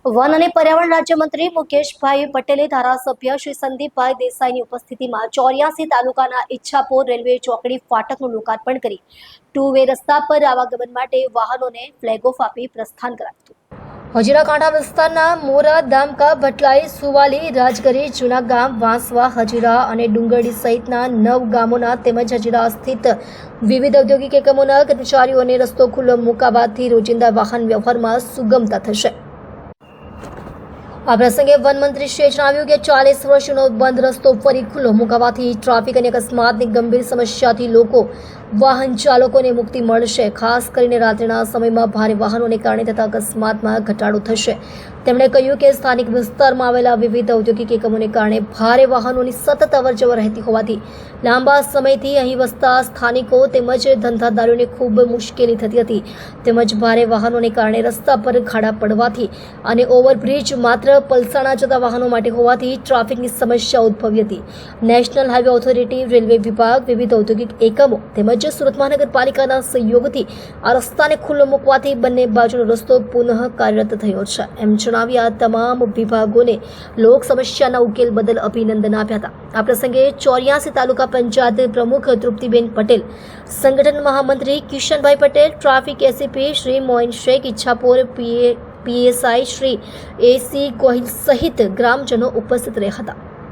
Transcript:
One અને પર્યાવરણ રાજ્યમંત્રી મુકેશભાઈ પટેલે ધારાસભ્ય શ્રી સંદીપભાઈ દેસાઈની ઉપસ્થિતિમાં 84 તાલુકાના ઈચ્છાપોર રેલવે ચોકડી ફાટકનું લોકાર્પણ કરી ટુ વે રસ્તા પર આવાગમન માટે વાહનોને ફ્લેગ ઓફ આપી પ્રસ્થાન કરાવ્યું। હજીરા કાંઠા વિસ્તારના મોરા, દામકા, ભટલાઈ, સુવાલી, રાજગરી, જૂના ગામ, વાંસવા, હજીરા અને ડુંગરડી સહિતના 9 ગામોના તેમજ હજીરા સ્થિત વિવિધ ઔદ્યોગિક એકમોના કર્મચારીઓને રસ્તો ખુલ્લો મુકાવાથી રોજિંદા વાહન વ્યવહારમાં સુગમતા થશે। આ પ્રસંગે વનમંત્રીશ્રીએ જણાવ્યું કે 40 વર્ષનો બંધ રસ્તો ફરી ખુલ્લો મુકાવાથી ટ્રાફિક અને અકસ્માતની ગંભીર સમસ્યાથી લોકો વાહન ચાલકોને મુક્તિ મળશે। ખાસ કરીને રાત્રિના સમયમાં ભારે વાહનોને કારણે થતા અકસ્માતમાં ઘટાડો થશે। તેમણે કહ્યું કે સ્થાનિક વિસ્તારમાં આવેલા વિવિધ ઔદ્યોગિક એકમોને કારણે ભારે વાહનોની સતત અવરજવર રહેતી હોવાથી લાંબા સમયથી અહીં વસતા સ્થાનિકો તેમજ ધંધાદારોને ખૂબ મુશ્કેલી થતી હતી। તેમજ ભારે વાહનોને કારણે રસ્તા પર ખાડા પડવાથી અને ઓવરબ્રિજ માત્ર પલસાણા જતા વાહનો માટે હોવાથી ટ્રાફિકની સમસ્યા ઉદ્ભવી હતી। નેશનલ હાઈવે ઓથોરિટી, રેલવે વિભાગ, વિવિધ ઔદ્યોગિક એકમો તેમજ સુરત મહાનગરપાલિકાના સહયોગથી આ રસ્તાને ખુલ્લો મૂકવાથી બંને બાજુનો રસ્તો પુનઃ કાર્યરત થયો છે। એમ જણાવી આ તમામ વિભાગોને લોક સમસ્યાના ઉકેલ બદલ અભિનંદન આપ્યા હતા। આ પ્રસંગે 84 તાલુકા પંચાયત પ્રમુખ તૃપ્તિબેન પટેલ, સંગઠન મહામંત્રી Kishanbhai Patel, traffic ACP Shri Moin Shaikh, Ichchhapor PSI Shri A C Gohil સહિત ગ્રામજનો ઉપસ્થિત રહ્યા હતા।